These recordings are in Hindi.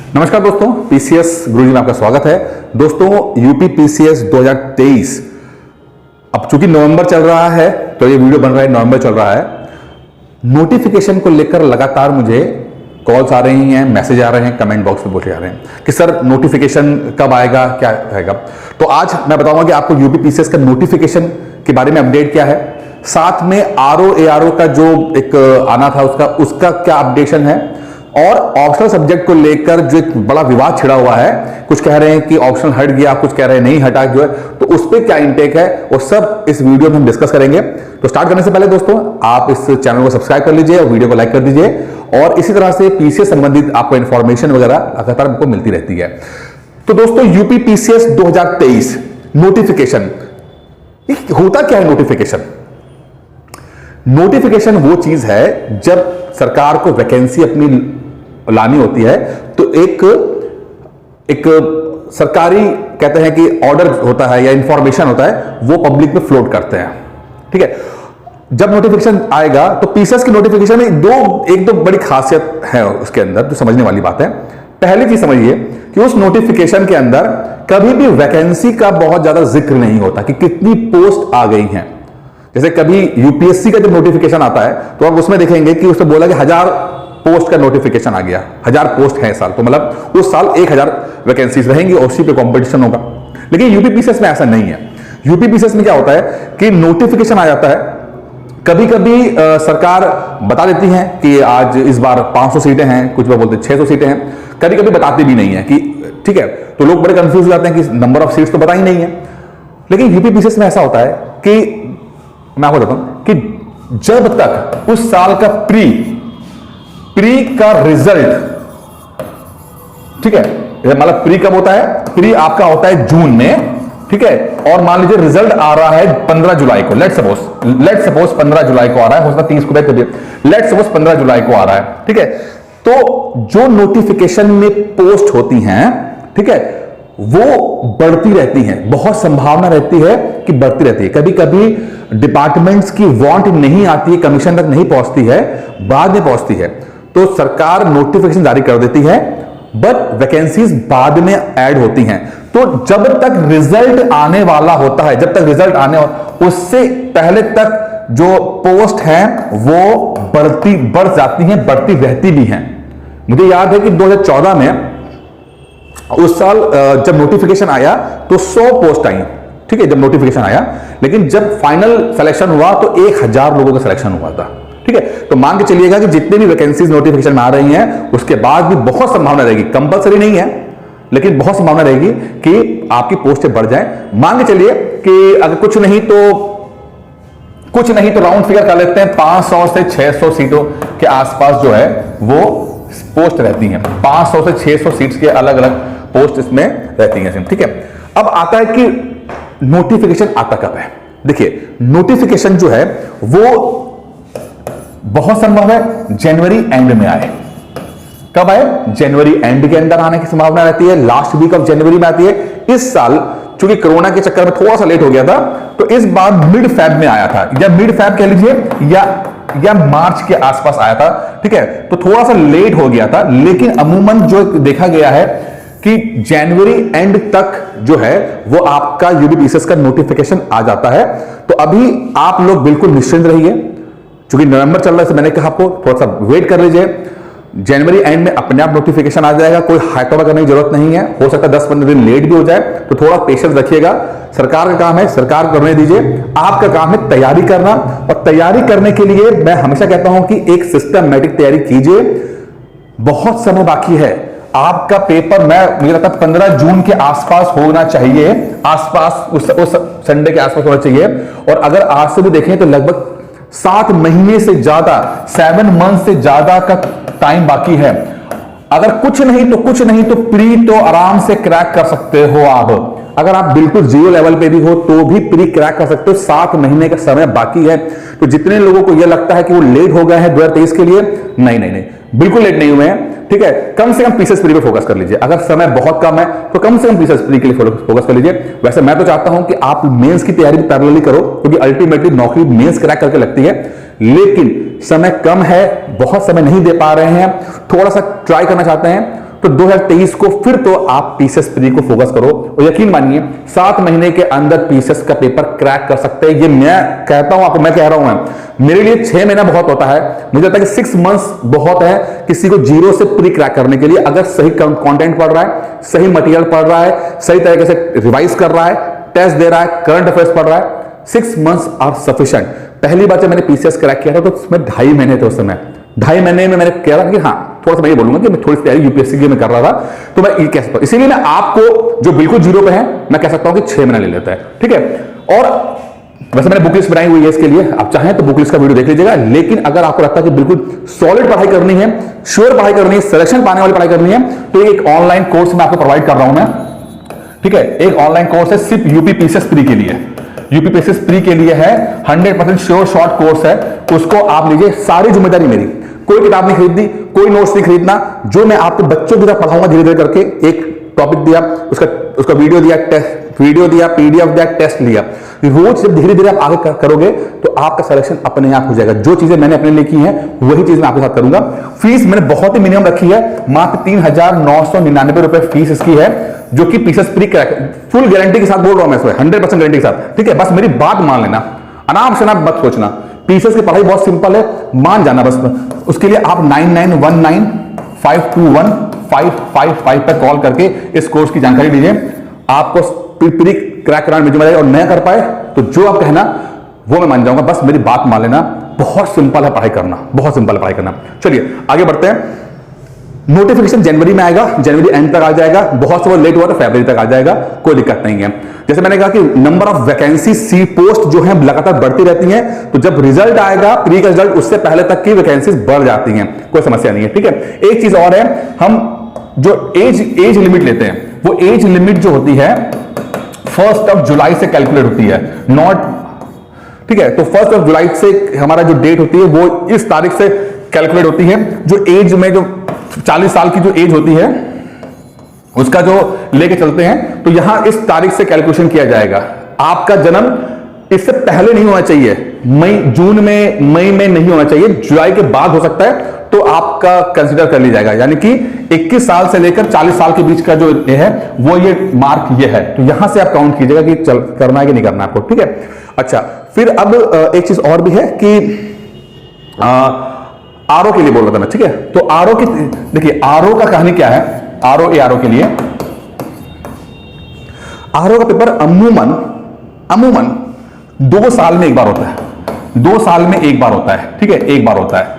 नमस्कार दोस्तों, पीसीएस गुरुजी में आपका स्वागत है। दोस्तों, यूपी पीसीएस 2023 अब चूंकि नवंबर चल रहा है तो ये वीडियो बन रहा है, नवंबर चल रहा है। नोटिफिकेशन को लेकर लगातार मुझे कॉल्स आ रही हैं, मैसेज आ रहे हैं, कमेंट बॉक्स में पूछे जा रहे हैं कि सर नोटिफिकेशन कब आएगा, क्या आएगा। तो आज मैं बताऊंगा कि आपको यूपी पीसीएस का नोटिफिकेशन के बारे में अपडेट क्या है, साथ में आरओ एआरओ का जो एक आना था उसका क्या अपडेशन है, और ऑप्शनल सब्जेक्ट को लेकर जो एक बड़ा विवाद छिड़ा हुआ है, कुछ कह रहे हैं कि ऑप्शनल हट गया, कुछ कह रहे हैं नहीं हटा जो है, तो उस पर क्या इंटेक है वो सब इस वीडियो में हम डिस्कस करेंगे। तो स्टार्ट करने से पहले दोस्तों आप इस चैनल को सब्सक्राइब कर लीजिए और वीडियो को लाइक कर दीजिए, और इसी तरह से पीसीएस संबंधित आपको इंफॉर्मेशन वगैरह लगातार आपको मिलती रहती है। तो दोस्तों, यूपी पीसीएस 2023 नोटिफिकेशन, होता क्या है नोटिफिकेशन? नोटिफिकेशन वो चीज है जब सरकार को वैकेंसी अपनी लानी होती है तो एक सरकारी कहते हैं कि ऑर्डर होता है या इंफॉर्मेशन होता है, वो पब्लिक में फ्लोट करते हैं। ठीक है, जब नोटिफिकेशन आएगा तो पीसीएस की नोटिफिकेशन में एक दो बड़ी खासियत है उसके अंदर जो समझने वाली बात है। पहली चीज समझिए कि उस नोटिफिकेशन के अंदर कभी भी वैकेंसी का बहुत ज्यादा जिक्र नहीं होता कि कितनी पोस्ट आ गई हैं। जैसे कभी यूपीएससी का जब नोटिफिकेशन आता है तो आप उसमें देखेंगे कि उसने बोला कि 1000 पोस्ट का नोटिफिकेशन आ गया, 1000 पोस्ट है इस साल, तो मतलब उस साल 1000 वैकेंसीज रहेंगी और उसी पे कंपटीशन होगा। लेकिन यूपी पीसीएस में ऐसा नहीं है। यूपी पीसीएस में क्या होता है कि नोटिफिकेशन आ जाता है, कभी कभी सरकार बता देती है कि आज इस बार 500 सीटें हैं, कुछ लोग बोलते हैं 600 सीटें हैं, कभी कभी बताती भी नहीं है कि ठीक है, तो लोग बड़े कंफ्यूज हो जाते हैं कि नंबर ऑफ सीट्स तो बताई नहीं है। लेकिन यूपी पीसीएस में ऐसा होता है कि मैं आपको बताता हूं कि जब तक उस साल का प्री का रिजल्ट, ठीक है, मतलब प्री कब होता है? प्री आपका होता है जून में, ठीक है, और मान लीजिए रिजल्ट आ रहा है 15 जुलाई को, लेट सपोज 15 जुलाई को आ रहा है, हो सकता 30 को बैठ कर, लेट सपोज 15 जुलाई को आ रहा है, ठीक है। तो जो नोटिफिकेशन में पोस्ट होती हैं, ठीक है, वो बढ़ती रहती हैं, बहुत संभावना रहती है कि बढ़ती रहती है। कभी कभी डिपार्टमेंट्स की वांट नहीं आती है, कमीशन तक नहीं पहुंचती है, बाद में पहुंचती है, तो सरकार नोटिफिकेशन जारी कर देती है, बट वैकेंसीज बाद में ऐड होती हैं। तो जब तक रिजल्ट आने वाला होता है, जब तक रिजल्ट आने उससे पहले तक जो पोस्ट हैं वो बढ़ जाती हैं, बढ़ती रहती भी हैं। मुझे याद है कि 2014 में उस साल जब नोटिफिकेशन आया तो 100 पोस्ट आई, ठीक है, जब नोटिफिकेशन आया, लेकिन जब फाइनल सिलेक्शन हुआ तो 1000 लोगों का सिलेक्शन हुआ था। ठीक है, तो मान के चलिएगा कि जितने भी वैकेंसीज नोटिफिकेशन में आ रही हैं उसके बाद भी बहुत संभावना रहेगी, कंपलसरी नहीं है लेकिन बहुत संभावना रहेगी कि आपकी पोस्टें बढ़ जाएं। मान के चलिए कि अगर कुछ नहीं तो राउंड फिगर कर लेते हैं, 500 से 600 सीटों के आसपास जो है वो पोस्ट रहती हैं। 500 से 600 सीट्स के अलग अलग पोस्ट इसमें रहती हैं। ठीक है, अब आता है कि नोटिफिकेशन आता कब है। देखिए, नोटिफिकेशन जो है वो बहुत संभव है जनवरी एंड में आए। कब आए? जनवरी एंड के अंदर आने की संभावना रहती है, लास्ट वीक ऑफ जनवरी में आती है। इस साल चूंकि कोरोना के चक्कर में थोड़ा सा लेट हो गया था, तो इस बार मिड फेब में आया था, या मिड फेब कह लीजिए या मार्च के आसपास आया था। ठीक है, तो थोड़ा सा लेट हो गया था, लेकिन अमूमन जो देखा गया है कि जनवरी एंड तक जो है वो आपका यूपी पीसीएस का नोटिफिकेशन आ जाता है। तो अभी आप लोग बिल्कुल निश्चिंत रहिए, क्योंकि नवंबर चल रहा है, मैंने कहा आपको थोड़ा सा वेट कर लीजिए। जनवरी एंड में अपने आप नोटिफिकेशन आ जाएगा, कोई हाइटोवा करने की जरूरत नहीं है। हो सकता है 10-15 दिन लेट भी हो जाए, तो थोड़ा पेशेंस रखिएगा। सरकार का काम है, सरकार करने दीजिए, आपका काम है तैयारी करना। और तैयारी करने के लिए मैं हमेशा कहता हूं कि एक सिस्टमैटिक तैयारी कीजिए। बहुत समय बाकी है, आपका पेपर मुझे लगता है 15 जून के आसपास होना चाहिए, उस संडे के आसपास होना चाहिए। और अगर आज से भी देखें तो लगभग 7 महीने से ज्यादा, 7 मंथ से ज्यादा का टाइम बाकी है। अगर कुछ नहीं तो प्री तो आराम से क्रैक कर सकते हो आप। अगर आप बिल्कुल जीरो लेवल पे भी हो तो भी प्री क्रैक कर सकते हो। 7 महीने का समय बाकी है। तो जितने लोगों को यह लगता है कि वो लेट हो गए हैं 2023 के लिए, नहीं, बिल्कुल लेट नहीं हुए हैं। ठीक है, कम से कम पीसीएस प्री पे फोकस कर लीजिए। अगर समय बहुत कम है तो कम से कम पीसीएस प्री के लिए फोकस कर लीजिए। वैसे मैं तो चाहता हूं कि आप मेंस की तैयारी भी पैरेलली करो, क्योंकि अल्टीमेटली नौकरी मेंस क्रैक करके लगती है। लेकिन समय कम है, बहुत समय नहीं दे पा रहे हैं, थोड़ा सा ट्राई करना चाहते हैं तो 2023 को फिर तो आप पीसीएस प्री को फोकस करो और यकीन मानिए 7 महीने के अंदर पीसीएस का पेपर क्रैक कर सकते हैं। ये मैं कहता हूं आपको, मैं कह रहा हूं, मेरे लिए 6 महीना बहुत होता है, मुझे लगता है कि 6 मंथ्स बहुत है किसी को जीरो से प्री क्रैक करने के लिए। अगर सही कंटेंट पढ़ रहा है, सही मटेरियल पढ़ रहा है, सही तरीके से रिवाइज कर रहा है, टेस्ट दे रहा है, करंट अफेयर्स पढ़ रहा है, 6 मंथ्स आर सफिशिएंट। पहली बार जब मैंने पीसीएस क्रैक किया था तो उसमें 2.5 महीने थे। उस समय 2.5 महीने में मैंने कह रहा कि हाँ, थोड़ा सा मैं ये बोलूंगा कि मैं थोड़ी सी तैयारी यूपीएससी की में कर रहा था, तो मैं ये कह सकता हूं। इसीलिए मैं आपको जो बिल्कुल जीरो पे है, मैं कह सकता हूं कि 6 महीना ले लेता है, ठीक है। और वैसे मैंने बुक लिस्ट बनाई हुई है इसके लिए, आप चाहें तो बुक लिस्ट का वीडियो देख लीजिएगा। लेकिन अगर आपको लगता है कि बिल्कुल सॉलिड पढ़ाई करनी है, श्योर पढ़ाई करनी है, सिलेक्शन पाने वाली पढ़ाई करनी है, तो एक ऑनलाइन कोर्स मैं आपको प्रोवाइड कर रहा हूं मैं, ठीक है। एक ऑनलाइन कोर्स है सिर्फ यूपी पीसीएस प्री के लिए, यूपी पीसीएस प्री के लिए है, 100% श्योर शॉर्ट कोर्स है। उसको आप लीजिए, सारी जिम्मेदारी मेरी, कोई किताब नहीं खरीदनी, कोई नोट्स नहीं खरीदना। जो मैं आपके बच्चों की तरह पढ़ाऊंगा धीरे धीरे करके, एक टॉपिक दिया, उसका वीडियो दिया, पीडीएफ दिया, टेस्ट लिया, रोज जब धीरे धीरे आप आगे करोगे तो आपका सिलेक्शन अपने आप हो जाएगा। जो चीजें मैंने अपने लिए की हैं वही चीज मैं आपके साथ करूंगा। फीस मैंने बहुत ही मिनिमम रखी है, मात्र 3,999 रुपए फीस इसकी है, जो कि PCS pre crack full guarantee के साथ बोल रहा हूं मैं, इसमें 100% गारंटी के साथ, ठीक है। बस मेरी बात मान लेना, आराम से ना मत सोचना। पीसीएस की पढ़ाई बहुत सिंपल है, मान जाना बस। उसके लिए आप 9919521555 पर कॉल करके इस कोर्स की जानकारी लीजिए। आपको प्री क्रैक कराने में जिम्मेदारी और न कर पाए तो जो आप कहना वो मैं मान जाऊंगा, बस मेरी बात मान लेना। बहुत सिंपल है पढ़ाई करना, बहुत सिंपल है पढ़ाई करना। चलिए आगे बढ़ते हैं। नोटिफिकेशन जनवरी में आएगा, जनवरी एंड तक आ जाएगा, बहुत से वो लेट हुआ तो फरवरी तक आ जाएगा, कोई दिक्कत नहीं है। जैसे मैंने कहा कि number of vacancies post जो है लगातार बढ़ती रहती हैं, तो जब रिजल्ट आएगा प्री का रिजल्ट, उससे पहले तक की वैकेंसीज बढ़ जाती हैं, कोई समस्या नहीं है, ठीक है। एक चीज और है, हम जो एज लिमिट लेते हैं, वो एज लिमिट जो होती है 1 जुलाई से कैलकुलेट होती है, नॉट, ठीक है। तो 1 जुलाई से हमारा जो डेट होती है वो इस तारीख से कैलकुलेट होती है। जो एज में जो 40 साल की जो एज होती है उसका जो लेके चलते हैं, तो यहां इस तारीख से कैलकुलेशन किया जाएगा। आपका जन्म इससे पहले नहीं होना चाहिए, मई में नहीं होना चाहिए, जुलाई के बाद हो सकता है, तो आपका कंसीडर कर लिया जाएगा। यानी कि 21 साल से लेकर 40 साल के बीच का जो ये है वो ये मार्क ये है, तो यहां से आप काउंट कीजिएगा कि चल करना है कि नहीं करना आपको, ठीक है। अच्छा, फिर अब एक चीज और भी है कि आरओ के लिए बोल रहा था मैं, ठीक है। तो आरओ की देखिए, आरओ का कहानी क्या है। आरओ के लिए आरओ का पेपर अमूमन 2 साल में एक बार होता है, 2 साल में एक बार होता है, ठीक है, एक बार होता है।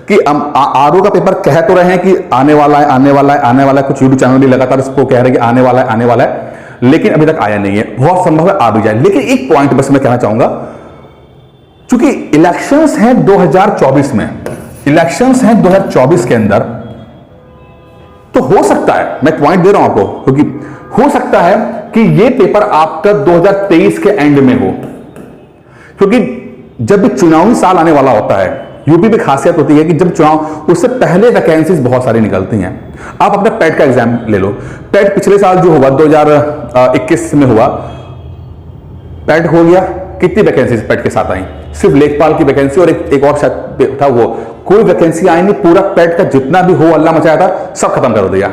कि आरओ का पेपर कह तो रहे हैं कि आने वाला है, कुछ यूट्यूब चैनल भी लगातार इसको कह रहे हैं कि आने वाला है, लेकिन अभी तक आया नहीं है। बहुत संभव है आ भी जाए। लेकिन एक पॉइंट बस मैं कहना चाहूंगा, चूंकि इलेक्शंस हैं 2024 में, इलेक्शंस हैं 2024 के अंदर, तो हो सकता है, मैं पॉइंट दे रहा हूं आपको, क्योंकि हो सकता है कि ये पेपर आपका 2023 के एंड में हो, क्योंकि जब भी चुनावी साल आने वाला होता है, यूपी में खासियत होती है कि जब चुनाव, उससे पहले वैकेंसीज बहुत सारी निकलती हैं। आप अपना पेट का एग्जाम ले लो, पेट पिछले साल जो हुआ 2021 में हुआ, पेट हो गया, कितनी वैकेंसीज पेट के साथ आई? सिर्फ लेखपाल की वैकेंसी और एक और शायद था, वो कोई वैकेंसी आई नहीं। पूरा पेट का जितना भी हो अल्लाह मचाया था सब खत्म कर दिया,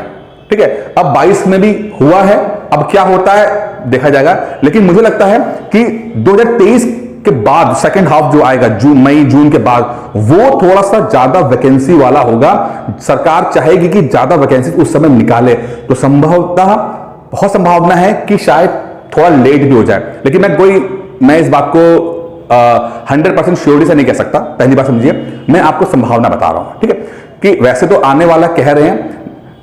ठीक है। अब 22 में भी हुआ है, अब क्या होता है देखा जाएगा। लेकिन मुझे लगता है कि 2023 के बाद सेकंड हाफ जो आएगा, मई जून के बाद, वो थोड़ा सा ज्यादा वैकेंसी वाला होगा। सरकार चाहेगी कि ज्यादा वैकेंसी उस समय निकाले, तो संभवतः बहुत संभावना है कि शायद थोड़ा लेट भी हो जाए। लेकिन मैं इस बात को 100% श्योरिटी से नहीं कह सकता। पहली बात समझिए, मैं आपको संभावना बता रहा हूं, ठीक है, कि वैसे तो आने वाला कह रहे हैं,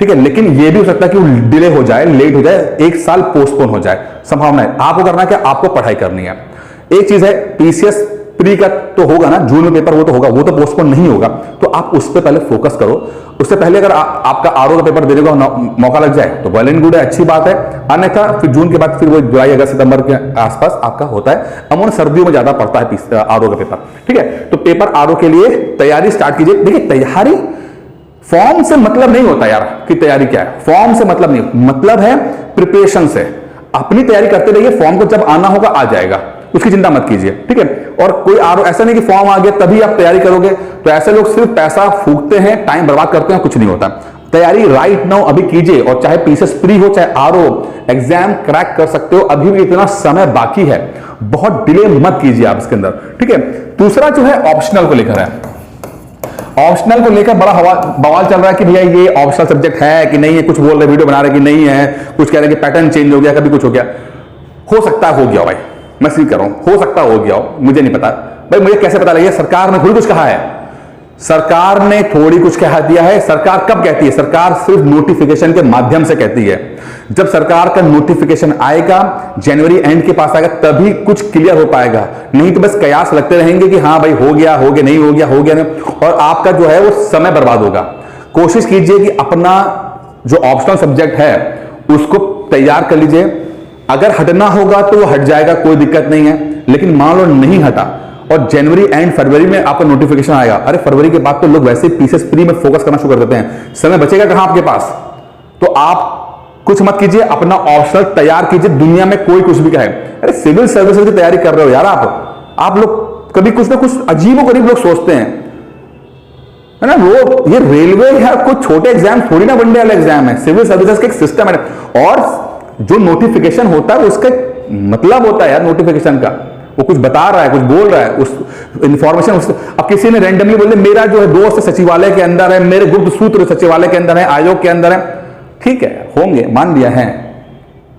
ठीक है, लेकिन यह भी हो सकता है कि वो डिले हो जाए, लेट हो जाए, 1 साल पोस्टपोन हो जाए, संभावना है। आपको करना क्या, आपको पढ़ाई करनी है। एक चीज है, पीसीएस प्री का तो होगा ना, जून में पेपर, वो तो होगा, वो तो पोस्टपोन नहीं होगा, तो आप उस पर पहले फोकस करो। उससे पहले अगर आपका आरओ का पेपर देने का मौका लग जाए तो वेल एंड गुड है, अच्छी बात है। अन्यथा फिर जून के बाद फिर वो जुलाई अगस्त सितंबर के आसपास आपका होता है। अमूमन सर्दियों में ज्यादा पड़ता है आरओ का पेपर, ठीक है। तो पेपर आरओ के लिए तैयारी स्टार्ट कीजिए। देखिए, तैयारी फॉर्म से मतलब नहीं होता यार कि तैयारी क्या है, फॉर्म से मतलब नहीं, मतलब है प्रिपरेशन से। अपनी तैयारी करते रहिए, फॉर्म को जब आना होगा आ जाएगा। उसकी चिंता मत कीजिए, ठीक है। और कोई ऐसा नहीं कि फॉर्म आ गया तभी आप तैयारी करोगे, तो ऐसे लोग सिर्फ पैसा फूकते हैं, टाइम बर्बाद करते हैं, कुछ नहीं होता। तैयारी राइट नाउ अभी कीजिए, और चाहे पीसीएस प्री हो चाहे आरओ, एग्जाम क्रैक कर सकते हो, अभी भी इतना समय बाकी है, बहुत डिले मत कीजिए आप इसके अंदर, ठीक है। दूसरा जो है ऑप्शनल को लेकर है, ऑप्शनल को लेकर बड़ा बवाल चल रहा है कि भैया ये ऑप्शनल सब्जेक्ट है कि नहीं है, कुछ बोल रहे वीडियो बना रहे कि नहीं है, कुछ कह रहे कि पैटर्न चेंज हो गया, कभी कुछ हो गया। हो सकता है हो गया भाई, मैं स्वीकार कर रहा हूं, हो सकता हो गया हो, मुझे नहीं पता भाई, मुझे कैसे पता लगे? सरकार ने थोड़ी कुछ कहा है, सरकार ने थोड़ी कुछ कह दिया है। सरकार कब कहती है? सरकार सिर्फ नोटिफिकेशन के माध्यम से कहती है। जब सरकार का नोटिफिकेशन आएगा, जनवरी एंड के पास आएगा, तभी कुछ क्लियर हो पाएगा, नहीं तो बस कयास लगते रहेंगे कि हाँ भाई हो गया नहीं, हो गया नहीं, और आपका जो है वो समय बर्बाद होगा। कोशिश कीजिए कि अपना जो ऑप्शनल सब्जेक्ट है उसको तैयार कर लीजिए, अगर हटना होगा तो वो हट जाएगा, कोई दिक्कत नहीं है। लेकिन मान लो नहीं हटा और जनवरी एंड फरवरी में आपका नोटिफिकेशन आएगा, अरे फरवरी के बाद तो लोग वैसे पीसीएस प्री में फोकस करना शुरू कर देते हैं, समय बचेगा कहां आपके पास? तो आप कुछ मत कीजिए, अपना ऑप्शनल तैयार कीजिए। दुनिया में कोई कुछ भी कहे, अरे सिविल सर्विसेज की तैयारी कर रहे हो यार आप लोग कभी कुछ ना कुछ अजीबोगरीब लोग सोचते हैं, है ना। वो ये रेलवे है, कोई छोटे एग्जाम थोड़ी ना, वनडे वाला एग्जाम है, सिविल सर्विसेज का एक सिस्टम है। और जो नोटिफिकेशन होता है उसका मतलब होता है यार, नोटिफिकेशन का वो कुछ बता रहा है, कुछ बोल रहा है, उस इंफॉर्मेशन अब किसी ने रैंडमली बोल दिया मेरा जो है दोस्त सचिवालय के अंदर है, मेरे गुप्त सूत्र सचिवालय के अंदर है, आयोग के अंदर है, ठीक है होंगे, मान लिया है,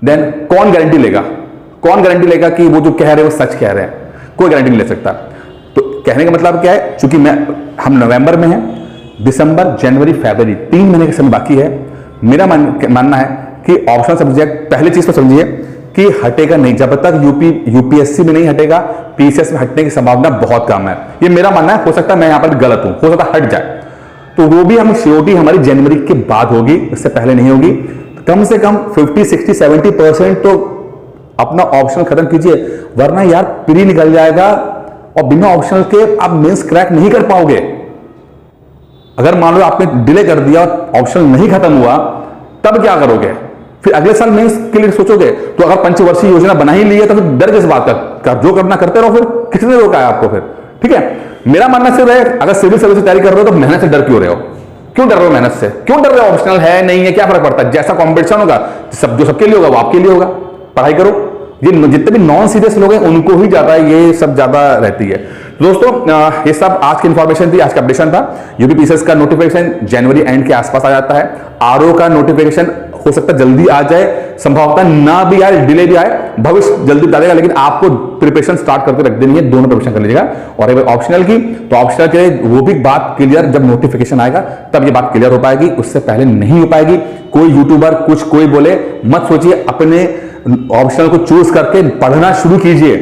देन कौन गारंटी लेगा? कौन गारंटी लेगा कि वो जो कह रहे हैं वो सच कह रहे हैं? कोई गारंटी नहीं ले सकता। तो कहने का मतलब क्या है, चूंकि हम नवंबर में हैं, दिसंबर जनवरी फरवरी 3 महीने का समय बाकी है। मेरा मानना है कि ऑप्शनल सब्जेक्ट पहली चीज तो समझिए कि हटेगा नहीं, जब तक यूपीएससी में नहीं हटेगा, पीसीएस में हटने की संभावना बहुत कम है, ये मेरा मानना है। हो सकता है मैं यहां पर गलत हूं, हो सकता है हट जाए, तो वो भी हम श्योरिटी हमारी जनवरी के बाद होगी, इससे पहले नहीं होगी। कम से कम 50, 60, 70% तो अपना ऑप्शनल खत्म कीजिए, वरना यार प्री निकल जाएगा और बिना ऑप्शनल के आप मेंस क्रैक नहीं कर पाओगे। अगर मान लो आपने डिले कर दिया और ऑप्शनल नहीं खत्म हुआ, तब क्या करोगे? फिर अगले साल मेंस के लिए सोचोगे? तो अगर पंचवर्षीय योजना बना ही ली है तो फिर डर किस बात का? जो करना करते रहो, फिर किसने रोका है आपको फिर? ठीक है, मेरा मानना सिर्फ है, अगर सिविल सर्विस की तैयारी कर रहे हो तो मेहनत से डर क्यों रहे हो? क्यों डर रहे हो मेहनत से? क्यों डर रहे हो? ऑप्शनल है नहीं है, क्या फर्क पड़ता है? जैसा कॉम्पिटिशन होगा जो सबके लिए होगा वो आपके लिए होगा। पढ़ाई करो। ये जितने भी नॉन सीरियस लोग हैं उनको ही ज्यादा ये सब ज्यादा रहती है। दोस्तों ये सब आज की इंफॉर्मेशन थी, आज का अपडेशन था। यूपीपीसीएस का नोटिफिकेशन जनवरी एंड के आसपास आ जाता है। आरओ का नोटिफिकेशन हो सकता है जल्दी आ जाए, संभवतः ना भी आए, डिले भी आए, भविष्य जल्दी बता देगा, लेकिन आपको प्रिपरेशन स्टार्ट करके रख देनी है, दोनों प्रिपरेशन कर लीजिएगा। और अगर ऑप्शनल की तो ऑप्शनल के वो भी बात क्लियर जब नोटिफिकेशन आएगा तब ये बात क्लियर हो पाएगी, उससे पहले नहीं हो पाएगी। कोई यूट्यूबर कुछ कोई बोले मत सोचिए, अपने ऑप्शनल को चूज करके पढ़ना शुरू कीजिए,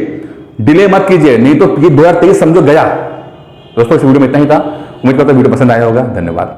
डिले मत कीजिए, नहीं तो ये 2023 समझो गया। दोस्तों इस वीडियो में इतना ही था, उम्मीद करता हूं वीडियो पसंद आया होगा। धन्यवाद।